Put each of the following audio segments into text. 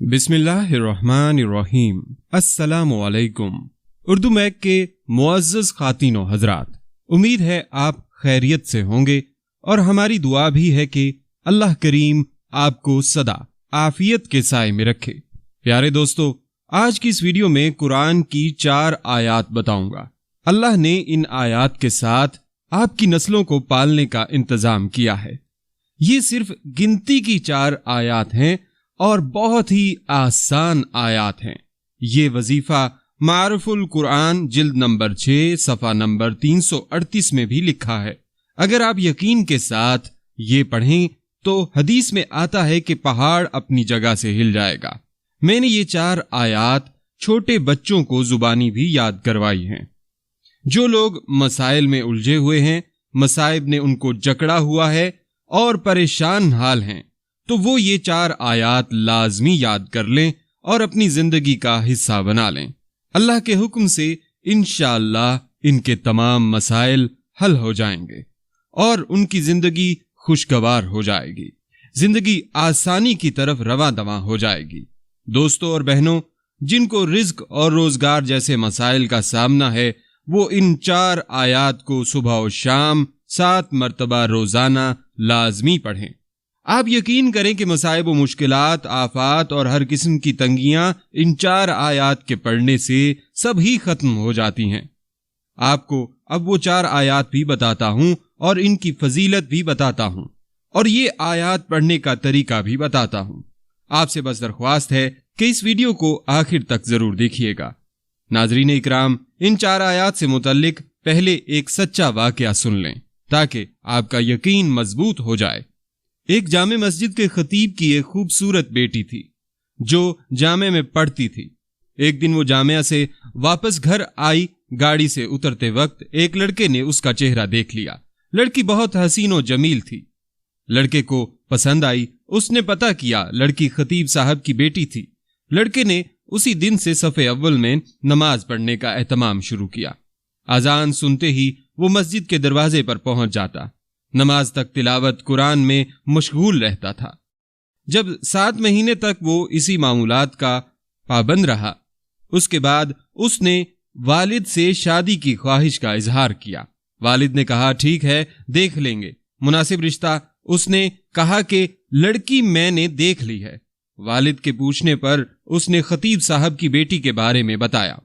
बिस्मिल्लाहिर्रहमानिर्रहीम। अस्सलामु अलैकुम। उर्दू मैक के मुअज़्ज़ज़ ख़ातीन व हज़रात, उम्मीद है आप खैरियत से होंगे और हमारी दुआ भी है कि अल्लाह करीम आपको सदा आफियत के साए में रखे। प्यारे दोस्तों, आज की इस वीडियो में कुरान की 4 आयात बताऊंगा। अल्लाह ने इन आयात के साथ आपकी नस्लों को पालने का इंतजाम किया है। ये सिर्फ गिनती की 4 आयात हैं और बहुत ही आसान आयात हैं। ये वजीफा मारुफुल कुरान जिल्द नंबर 6 सफ़ा नंबर 338 में भी लिखा है। अगर आप यकीन के साथ ये पढ़ें तो हदीस में आता है कि पहाड़ अपनी जगह से हिल जाएगा। मैंने ये 4 आयात छोटे बच्चों को जुबानी भी याद करवाई हैं। जो लोग मसाइल में उलझे हुए हैं, मसाइब ने उनको जकड़ा हुआ है और परेशान हाल हैं, तो वो ये 4 आयात लाजमी याद कर लें और अपनी जिंदगी का हिस्सा बना लें। अल्लाह के हुक्म से इंशाअल्लाह इनके तमाम मसाइल हल हो जाएंगे और उनकी जिंदगी खुशगवार हो जाएगी, जिंदगी आसानी की तरफ रवा दवा हो जाएगी। दोस्तों और बहनों, जिनको रिज्क और रोजगार जैसे मसाइल का सामना है, वो इन 4 आयात को सुबह और शाम 7 मरतबा रोजाना लाजमी पढ़ें। आप यकीन करें कि मसाइब व मुश्किलात, आफात और हर किस्म की तंगियां इन 4 आयात के पढ़ने से सब ही खत्म हो जाती हैं। आपको अब वो 4 आयात भी बताता हूं और इनकी फजीलत भी बताता हूं और ये आयात पढ़ने का तरीका भी बताता हूं। आपसे बस दरख्वास्त है कि इस वीडियो को आखिर तक जरूर देखिएगा। नाजरीन इकराम, इन 4 आयात से मुतल्लिक पहले एक सच्चा वाकया सुन लें ताकि आपका यकीन मजबूत हो जाए। एक जामे मस्जिद के खतीब की एक खूबसूरत बेटी थी जो जामे में पढ़ती थी। एक दिन वो जामिया से वापस घर आई। गाड़ी से उतरते वक्त एक लड़के ने उसका चेहरा देख लिया। लड़की बहुत हसीन और जमील थी। लड़के को पसंद आई। उसने पता किया लड़की खतीब साहब की बेटी थी। लड़के ने उसी दिन से सफ़े अव्वल में नमाज पढ़ने का एहतमाम शुरू किया। अजान सुनते ही वो मस्जिद के दरवाजे पर पहुंच जाता। नमाज तक तिलावत कुरान में मशगूल रहता था। जब 7 महीने तक वो इसी मामूलात का पाबंद रहा, उसके बाद उसने वालिद से शादी की ख्वाहिश का इजहार किया। वालिद ने कहा, ठीक है, देख लेंगे मुनासिब रिश्ता। उसने कहा कि लड़की मैंने देख ली है। वालिद के पूछने पर उसने खतीब साहब की बेटी के बारे में बताया।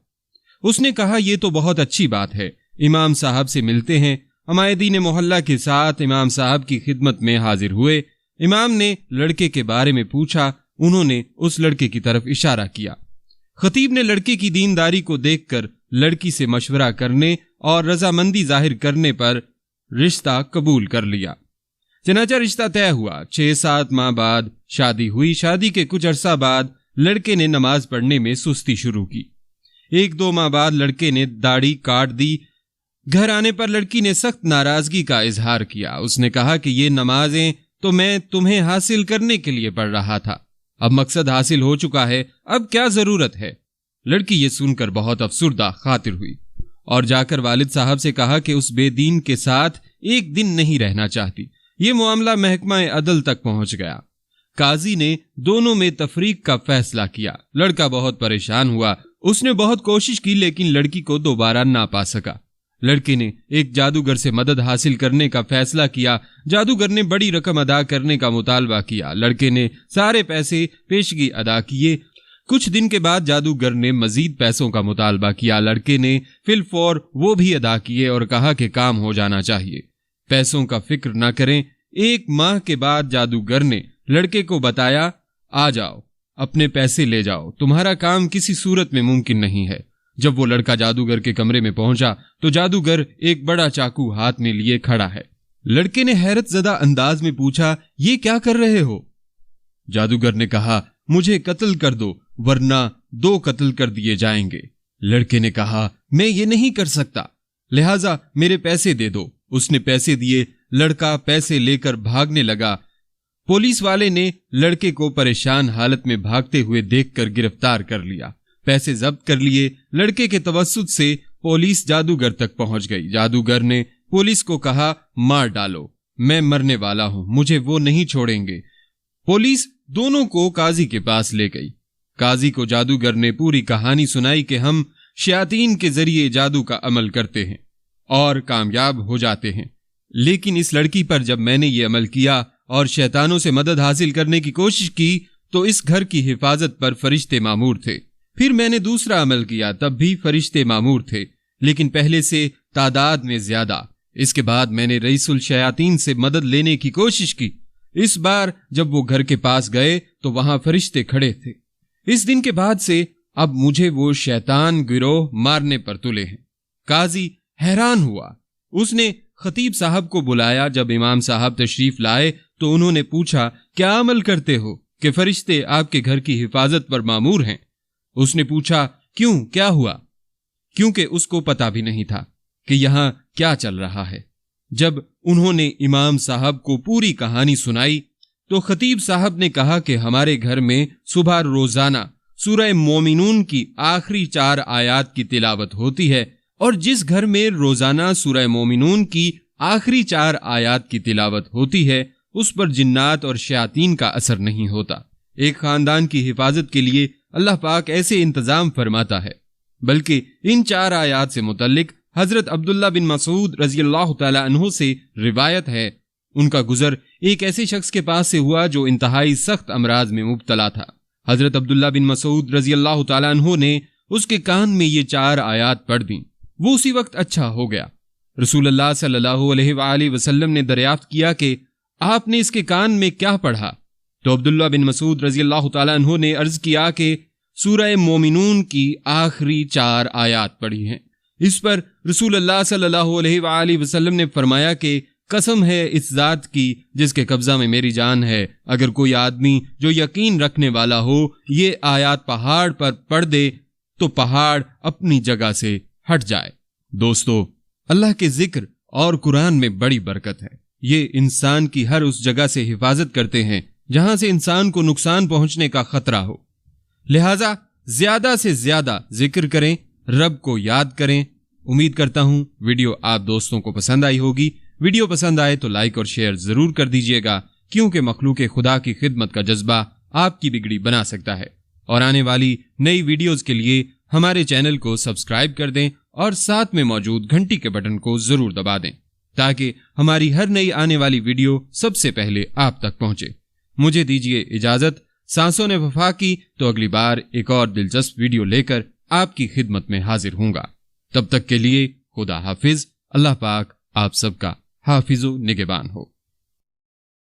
उसने कहा, यह तो बहुत अच्छी बात है, इमाम साहब से मिलते हैं। हमायदीन मोहल्ला के साथ इमाम साहब की खिदमत में हाजिर हुए। इमाम ने लड़के के बारे में पूछा। उन्होंने उस लड़के की तरफ इशारा किया। खतीब ने लड़के की दीनदारी को देखकर लड़की से मशवरा करने और रजामंदी जाहिर करने पर रिश्ता कबूल कर लिया। चनाचा रिश्ता तय हुआ। 6-7 माह बाद शादी हुई। शादी के कुछ अरसा बाद लड़के ने नमाज पढ़ने में सुस्ती शुरू की। 1-2 माह बाद लड़के ने दाढ़ी काट दी। घर आने पर लड़की ने सख्त नाराजगी का इजहार किया। उसने कहा कि ये नमाजें तो मैं तुम्हें हासिल करने के लिए पढ़ रहा था, अब मकसद हासिल हो चुका है, अब क्या जरूरत है। लड़की ये सुनकर बहुत अफसुर्दा खातिर हुई और जाकर वालिद साहब से कहा कि उस बेदीन के साथ एक दिन नहीं रहना चाहती। ये मामला महकमा अदल तक पहुंच गया। काजी ने दोनों में तफरीक का फैसला किया। लड़का बहुत परेशान हुआ। उसने बहुत कोशिश की लेकिन लड़की को दोबारा ना पा सका। लड़के ने एक जादूगर से मदद हासिल करने का फैसला किया। जादूगर ने बड़ी रकम अदा करने का मुतालबा किया। लड़के ने सारे पैसे पेशगी अदा किए। कुछ दिन के बाद जादूगर ने मजीद पैसों का मुतालबा किया। लड़के ने फिलफौर वो भी अदा किए और कहा कि काम हो जाना चाहिए, पैसों का फिक्र न करें। 1 माह के बाद जादूगर ने लड़के को बताया, आ जाओ, अपने पैसे ले जाओ, तुम्हारा काम किसी सूरत में मुमकिन नहीं है। जब वो लड़का जादूगर के कमरे में पहुंचा तो जादूगर एक बड़ा चाकू हाथ में लिए खड़ा है। लड़के ने हैरत ज़दा अंदाज में पूछा, ये क्या कर रहे हो? जादूगर ने कहा, मुझे कत्ल कर दो वरना 2 कत्ल कर दिए जाएंगे। लड़के ने कहा, मैं ये नहीं कर सकता, लिहाजा मेरे पैसे दे दो। उसने पैसे दिए। लड़का पैसे लेकर भागने लगा। पुलिस वाले ने लड़के को परेशान हालत में भागते हुए देखकर गिरफ्तार कर लिया। पैसे जब्त कर लिए। लड़के के तवस्सुत से पुलिस जादूगर तक पहुंच गई। जादूगर ने पुलिस को कहा, मार डालो, मैं मरने वाला हूं, मुझे वो नहीं छोड़ेंगे। पुलिस दोनों को काजी के पास ले गई। قاضی کو جادوگر نے پوری کہانی سنائی کہ ہم شیاطین کے ذریعے جادو کا عمل کرتے ہیں اور کامیاب ہو جاتے ہیں، لیکن اس لڑکی پر جب میں نے یہ عمل کیا اور شیطانوں سے مدد حاصل کرنے کی کوشش کی تو اس گھر کی حفاظت پر فرشتے مامور تھے۔ پھر میں نے دوسرا عمل کیا، تب بھی فرشتے مامور تھے، لیکن پہلے سے تعداد میں زیادہ۔ اس کے بعد میں نے رئیس الشیاطین سے مدد لینے کی کوشش کی۔ اس بار جب وہ گھر کے پاس گئے تو وہاں فرشتے کھڑے تھے۔ اس دن کے بعد سے اب مجھے وہ شیطان گروہ مارنے پر تلے ہیں۔ قاضی حیران ہوا۔ اس نے خطیب صاحب کو بلایا۔ جب امام صاحب تشریف لائے تو انہوں نے پوچھا، کیا عمل کرتے ہو کہ فرشتے آپ کے گھر کی حفاظت پر مامور ہیں؟ اس نے پوچھا، کیوں، کیا ہوا؟ کیونکہ اس کو پتا بھی نہیں تھا کہ یہاں کیا چل رہا ہے۔ جب انہوں نے امام صاحب کو پوری کہانی سنائی تو خطیب صاحب نے کہا کہ ہمارے گھر میں صبح روزانہ سورہ مومنون کی آخری 4 آیات کی تلاوت ہوتی ہے، اور جس گھر میں روزانہ سورہ مومنون کی آخری 4 آیات کی تلاوت ہوتی ہے اس پر جنات اور شیاطین کا اثر نہیں ہوتا۔ ایک خاندان کی حفاظت کے لیے اللہ پاک ایسے انتظام فرماتا ہے۔ بلکہ ان 4 آیات سے متعلق حضرت عبداللہ بن مسعود رضی اللہ تعالی عنہ سے روایت ہے، ان کا گزر ایک ایسے شخص کے پاس سے ہوا جو انتہائی سخت امراض میں مبتلا تھا۔ حضرت عبداللہ بن مسعود رضی اللہ تعالی عنہ نے اس کے کان میں یہ 4 آیات پڑھ دیں۔ وہ اسی وقت اچھا ہو گیا۔ رسول اللہ صلی اللہ علیہ وآلہ وسلم نے دریافت کیا کہ آپ نے اس کے کان میں کیا پڑھا؟ تو عبداللہ بن مسعود رضی اللہ تعالی عنہ نے عرض کیا کہ سورہ مومنون کی آخری 4 آیات پڑھی ہیں۔ اس پر رسول اللہ صلی اللہ علیہ وآلہ وسلم نے فرمایا کہ قسم ہے اس ذات کی جس کے قبضہ میں میری جان ہے، اگر کوئی آدمی جو یقین رکھنے والا ہو یہ آیات پہاڑ پر پڑھ دے تو پہاڑ اپنی جگہ سے ہٹ جائے۔ دوستو، اللہ کے ذکر اور قرآن میں بڑی برکت ہے۔ یہ انسان کی ہر اس جگہ سے حفاظت کرتے ہیں جہاں سے انسان کو نقصان پہنچنے کا خطرہ ہو۔ لہٰذا زیادہ سے زیادہ ذکر کریں، رب کو یاد کریں۔ امید کرتا ہوں ویڈیو آپ دوستوں کو پسند آئی ہوگی۔ ویڈیو پسند آئے تو لائک اور شیئر ضرور کر دیجیے گا، کیونکہ مخلوق خدا کی خدمت کا جذبہ آپ کی بگڑی بنا سکتا ہے۔ اور آنے والی نئی ویڈیوز کے لیے ہمارے چینل کو سبسکرائب کر دیں اور ساتھ میں موجود گھنٹی کے بٹن کو ضرور دبا دیں تاکہ ہماری ہر نئی آنے والی ویڈیو سب سے پہلے آپ تک پہنچے۔ مجھے دیجیے اجازت۔ سانسوں نے وفا کی تو اگلی بار ایک اور دلچسپ ویڈیو لے کر آپ کی خدمت میں حاضر ہوں گا۔ تب تک کے لیے خدا حافظ۔ اللہ پاک آپ سب کا حافظ و نگہبان ہو۔